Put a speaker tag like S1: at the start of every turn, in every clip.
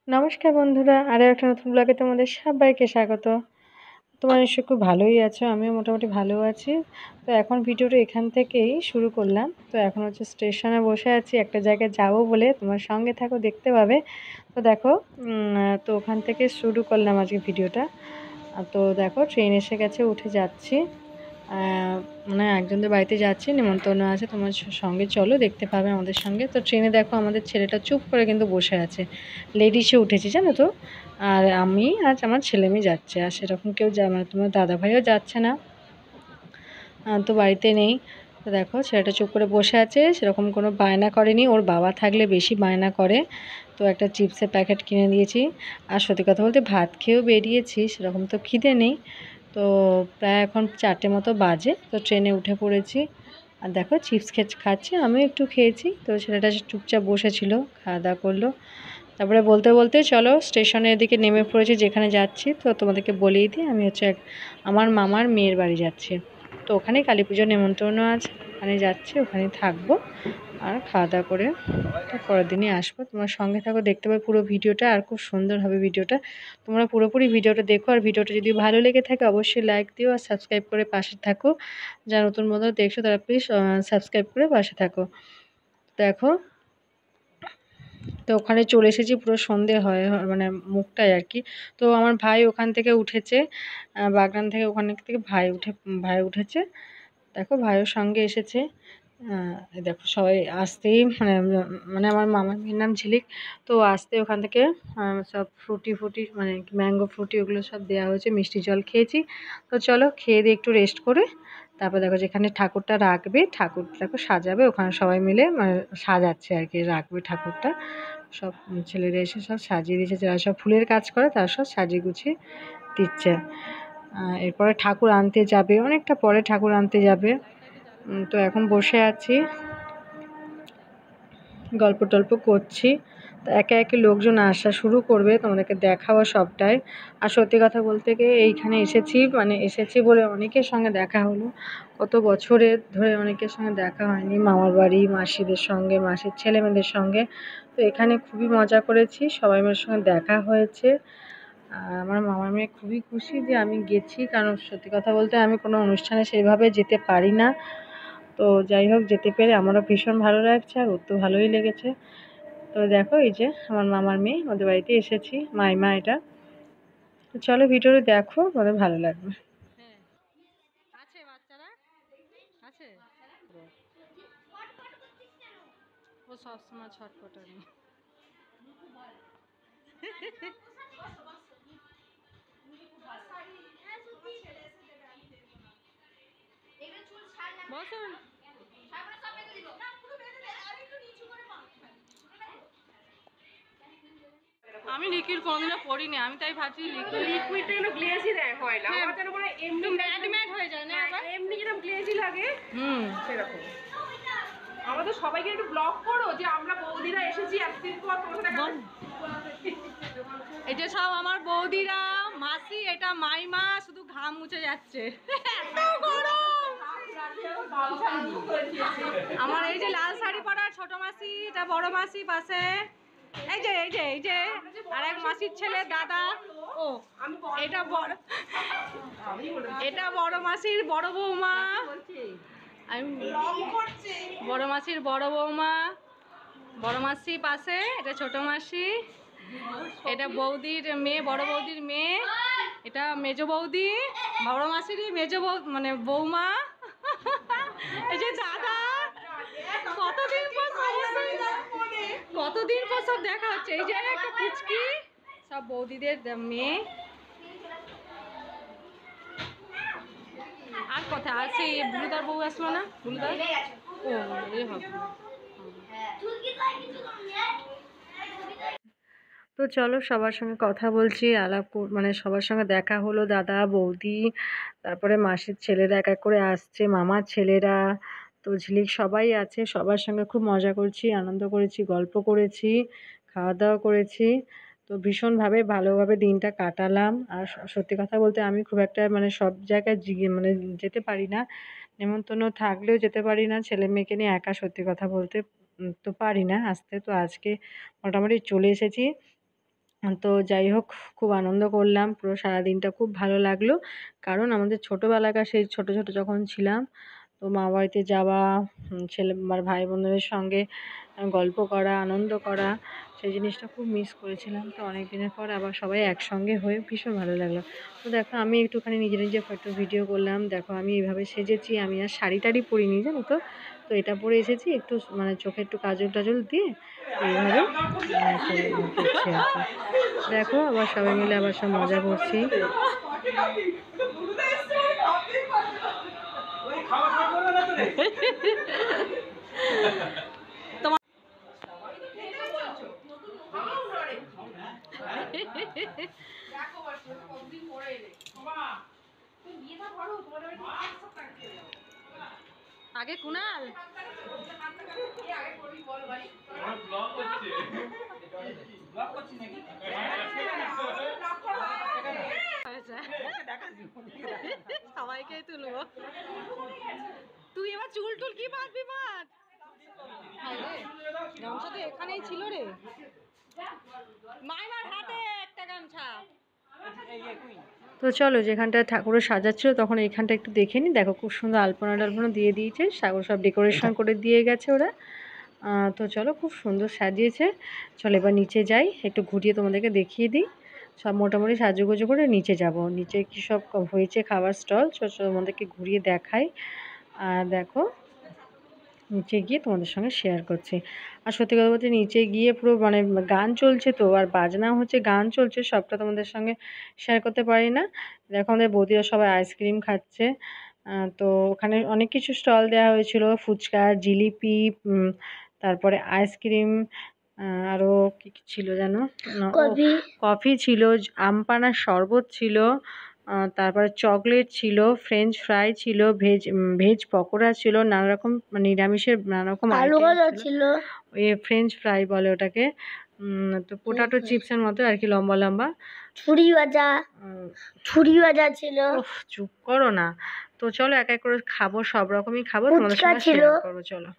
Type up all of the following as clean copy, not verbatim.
S1: নমস্কার বন্ধুরা, আরও একটা নতুন ব্লগে তোমাদের সবাইকে স্বাগত। তোমরা নিশ্চয়ই খুব ভালোই আছো, আমিও মোটামুটি ভালো আছি। তো এখন ভিডিওটা এখান থেকেই শুরু করলাম। তো এখন হচ্ছে স্টেশনে বসে আছি, একটা জায়গায় যাবো বলে। তোমার সঙ্গে থাকো, দেখতে পাবে। তো দেখো, তো ওখান থেকে শুরু করলাম আজকে ভিডিওটা। তো দেখো ট্রেন এসে গেছে, উঠে যাচ্ছি। মানে একজনদের বাড়িতে যাচ্ছি, নেমন্তন্ন আছে, তোমার সঙ্গে চলো, দেখতে পাবে আমাদের সঙ্গে। তো ট্রেনে দেখো আমাদের ছেলেটা চুপ করে কিন্তু বসে আছে, লেডিসে উঠেছি জানো তো। আর আমি আর আমার ছেলে মেয়ে যাচ্ছে, আর সেরকম কেউ মানে তোমার দাদাভাইও যাচ্ছে না, তো বাড়িতে নেই। তো দেখো ছেলেটা চুপ করে বসে আছে, সেরকম কোনো বায়না করেনি। ওর বাবা থাকলে বেশি বায়না করে। তো একটা চিপসের প্যাকেট কিনে দিয়েছি। আর সত্যি কথা বলতে ভাত খেয়েও বেরিয়েছি, সেরকম তো খিদে নেই। তো প্রায় এখন 4টে মতো বাজে, তো ট্রেনে উঠে পড়েছি। আর দেখো চিপস খাচ্ছি, আমিও একটু খেয়েছি। তো ছেলেটা চুপচাপ বসেছিল, খাওয়া দাওয়া করলো। তারপরে বলতে বলতে চলো স্টেশনের দিকে নেমে পড়েছি, যেখানে যাচ্ছি। তো তোমাদেরকে বলেই দিই, আমি হচ্ছে আমার মামার মেয়ের বাড়ি যাচ্ছি। তো ওখানে কালী পুজোর নেমন্তন্ন আছে, ওখানে যাচ্ছি, ওখানে থাকবো। আর খাওয়া দাওয়া করে পরের দিনই আসবো। তোমার সঙ্গে থাকো, দেখতে পাবে পুরো ভিডিওটা, আর খুব সুন্দর হবে ভিডিওটা। তোমরা পুরোপুরি ভিডিওটা দেখো, আর ভিডিওটা যদি ভালো লেগে থাকে অবশ্যই লাইক দিও আর সাবস্ক্রাইব করে পাশে থাকো। যারা নতুন বন্ধুরা দেখছো তারা প্লিজ সাবস্ক্রাইব করে পাশে থাকো। দেখো, তো ওখানে চলে এসেছি, পুরো সন্ধে মানে মুখটায় আর কি। তো আমার ভাই ওখান থেকে উঠেছে, বাগনান থেকে, ওখান থেকে ভাই উঠেছে। দেখো ভাইয়ের সঙ্গে এসেছে। এই দেখো সবাই আসতেই মানে আমার মামার মেয়ের নাম ঝিলিক। তো আসতে ওখান থেকে সব ফ্রুটি মানে ম্যাঙ্গো ফ্রুটি ওগুলো সব দেওয়া হয়েছে, মিষ্টি জল খেয়েছি। তো চলো খেয়ে দিয়ে একটু রেস্ট করে তারপর দেখো যেখানে ঠাকুরটা রাখবে, ঠাকুর দেখো সাজাবে, ওখানে সবাই মিলে মানে সাজাচ্ছে আর কি, রাখবে ঠাকুরটা। সব ছেলেরা এসে সব সাজিয়ে দিয়েছে, যারা সব ফুলের কাজ করে তারা সব সাজিয়ে গুছিয়ে দিচ্ছে। এরপরে ঠাকুর আনতে যাবে, অনেকটা পরে ঠাকুর আনতে যাবে। তো এখন বসে আছি, গল্প টল্প করছি। তো একে একে লোকজন আসা শুরু করবে, তোমাদেরকে দেখাবো সবটাই। আর সত্যি কথা বলতে গিয়ে এইখানে এসেছি বলে অনেকের সঙ্গে দেখা হলো। কত বছরের ধরে অনেকের সঙ্গে দেখা হয়নি, মামার বাড়ি, মাসিদের সঙ্গে, মাসির ছেলেমেয়েদের সঙ্গে। তো এখানে খুবই মজা করেছি, সবাই মেয়ের সঙ্গে দেখা হয়েছে। আর আমার মামার মেয়ে খুবই খুশি যে আমি গেছি, কারণ সত্যি কথা বলতে আমি কোনো অনুষ্ঠানে সেইভাবে যেতে পারি না। তো যাই হোক, যেতে পেরে আমারও ভীষণ ভালো লাগছে, আর ওর তো ভালোই লেগেছে। তো দেখো এই যে আমার মামার মেয়ে ওদের বাড়িতে এসেছি, মাইমা এটা। তো চলো ভিডিওটা দেখো, তোমাদের ভালো লাগবে। হ্যাঁ, আছে বাচ্চারা, আছে। ও সবসময় ছটফটানি। বসুন। আমি লিকুইড কোনদিনও পড়িনি, আমি তাই ভাবছি
S2: লিকুইডটা একটু গ্লেজি দেয় হয় না, আমার যেন মনে হয় এমনি
S1: ম্যাট হয়ে যায় না,
S2: এমনি যেরকম গ্লেজি লাগে সেরকম। আমাদের সবাইকে একটু ব্লগ করো যে আমরা বৌদিরা এসেছি এতদিন পর তোমার সাথে।
S1: এই যে সব আমার বৌদিরা, মাসি, এটা মাইমা, শুধু ঘাম মুছে যাচ্ছে, এত গরম। আমার এই যে লাল শাড়ি পরা ছোট মাসি, এটা বড় মাসি পাশে। এই যে আর এক মাসির ছেলে দাদা। ও এটা বড় মাসির বড় বৌমা। আমি বড় মাসির বড় বৌমা, বড় মাসি পাশে, এটা ছোট মাসি, এটা বৌদির মেয়ে, বড় বৌদির মেয়ে, এটা মেজ বৌদি, বড় মাসিরই মেজ মানে বৌমা। এই যে দাদা, কতদিন পর সব দেখা হচ্ছে। এই যে একটা পুচকি, সব বৌদিদের মেয়ে। আর কথা আর সেই বুলুদার বউ আসলো না, বুলুদার। ও এই হবে। তো চলো সবার সঙ্গে কথা বলছি, মানে সবার সঙ্গে দেখা হলো, দাদা বৌদি, তারপরে মাসির ছেলেরা এক এক করে আসছে, মামার ছেলেরা। তো ঝিলিক সবাই আছে, সবার সঙ্গে খুব মজা করছি, আনন্দ করেছি, গল্প করেছি, খাওয়া দাওয়া করেছি। তো ভীষণভাবে ভালোভাবে দিনটা কাটালাম। আর সত্যি কথা বলতে আমি খুব একটা মানে সব জায়গায় মানে যেতে পারি না, নেমন্তন্ন থাকলেও যেতে পারি না, ছেলে মেয়েকে নিয়ে একা সত্যি কথা বলতে তো পারি না আসতে। তো আজকে মোটামুটি চলে এসেছি। তো যাই হোক, খুব আনন্দ করলাম, পুরো সারাদিনটা খুব ভালো লাগলো। কারণ আমাদের ছোটোবেলাকার সেই ছোটো ছোটো যখন ছিলাম, তো মামাবাড়িতে যাওয়া, ছেলে আমার ভাই বোনদের সঙ্গে গল্প করা, আনন্দ করা, সেই জিনিসটা খুব মিস করেছিলাম। তো অনেক দিনের পর আবার সবাই একসঙ্গে হয়ে ভীষণ ভালো লাগলো। তো দেখো আমি একটুখানি নিজে নিজে ফটো ভিডিও করলাম। দেখো আমি এইভাবে সেজেছি, আমি আর শাড়ি টাড়ি পরিনি জানো তো। তো এটা পরে এসেছি, একটু মানে চোখে একটু কাজল টাজল দিয়ে এইভাবে করছি আর কি। দেখো আবার সবাই মিলে আবার সব মজা করছি। আগে কুনাল সবাইকে তুলবো। তুই এবার চুল টুল কি বাঁধবি বাঁধ। গামছা তো এখানেই ছিল রে, মাইমার হাতে একটা গামছা। তো চলো, যেখানটা ঠাকুরের সাজাচ্ছিল তখন এইখানটা একটু দেখে নি। দেখো খুব সুন্দর আলপনা টালপনা দিয়ে দিয়েছে, সাগর সব ডেকোরেশন করে দিয়ে গেছে ওরা। তো চলো, খুব সুন্দর সাজিয়েছে। চলো এবার নিচে যাই, একটু ঘুরিয়ে তোমাদেরকে দেখিয়ে দিই। সব মোটামুটি সাজুগুজু করে নিচে যাব। নিচে কী সব হয়েছে খাবার স্টল, তোমাদেরকে ঘুরিয়ে দেখাই। আর দেখো নিচে গিয়ে তোমাদের সঙ্গে শেয়ার করছি। আর সত্যি কথা বলতে নিচে গিয়ে পুরো মানে গান চলছে তো, আর বাজনা হচ্ছে, গান চলছে, সবটা তোমাদের সঙ্গে শেয়ার করতে পারি না। দেখো আমাদের বৌদিরা সবাই আইসক্রিম খাচ্ছে। তো ওখানে অনেক কিছু স্টল দেওয়া হয়েছিল, ফুচকা, জিলিপি, তারপরে আইসক্রিম, আরও কী কী ছিল যেন, কফি ছিল, আমপানার শরবত ছিল, তারপরে চকলেট ছিল, ফ্রেঞ্চ ফ্রাই ছিল, ভেজ পকোড়া ছিল, নানা রকম নিরামিষের নানা রকম আইটেম ছিল। ওই ফ্রেঞ্চ ফ্রাই বলে ওটাকে। তো পোটাটো চিপসের মতো আর কি, লম্বা লম্বা। ছুরি ভাজা ছিল। চুপ করো না। তো চলো এক এক করে খাবো, সব রকমই খাবো, তোমাদের সঙ্গে শেয়ার করবো, চলো।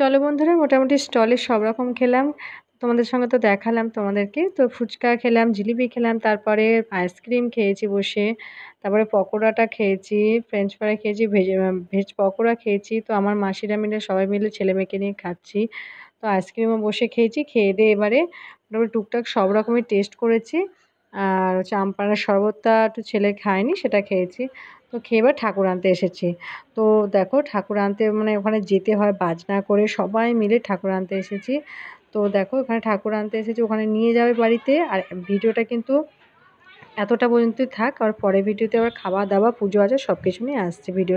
S1: চলো বন্ধুরা, মোটামুটি স্টলে সব রকম খেলাম, তোমাদের সঙ্গে তো দেখালাম তোমাদেরকে। তো ফুচকা খেলাম, জিলিপি খেলাম, তারপরে আইসক্রিম খেয়েছি বসে, তারপরে পকোড়াটা খেয়েছি, ফ্রেঞ্চ ফ্রাই খেয়েছি, ভেজ পকোড়া খেয়েছি। তো আমার মাসিরা মিলে সবাই মিলে ছেলেমেয়েকে নিয়ে খাচ্ছি। তো আইসক্রিমও বসে খেয়েছি। খেয়ে দিয়ে এবারে মোটামুটি টুকটাক সব রকমই টেস্ট করেছি। আর হচ্ছে আম পাড়ার শরবতটা একটু ছেলে খায়নি, সেটা খেয়েছি। তো খেয়ে এবার ঠাকুর আনতে এসেছি। তো দেখো ঠাকুর আনতে মানে ওখানে যেতে হয় বাজনা করে, সবাই মিলে ঠাকুর আনতে এসেছি। তো দেখো ওখানে ঠাকুর আনতে এসেছি, ওখানে নিয়ে যাবে বাড়িতে। আর ভিডিওটা কিন্তু এতটা পর্যন্তই থাক, আর পরে ভিডিওতে আবার খাওয়া দাওয়া পুজো আছে সব কিছু নিয়ে আসছে ভিডিও।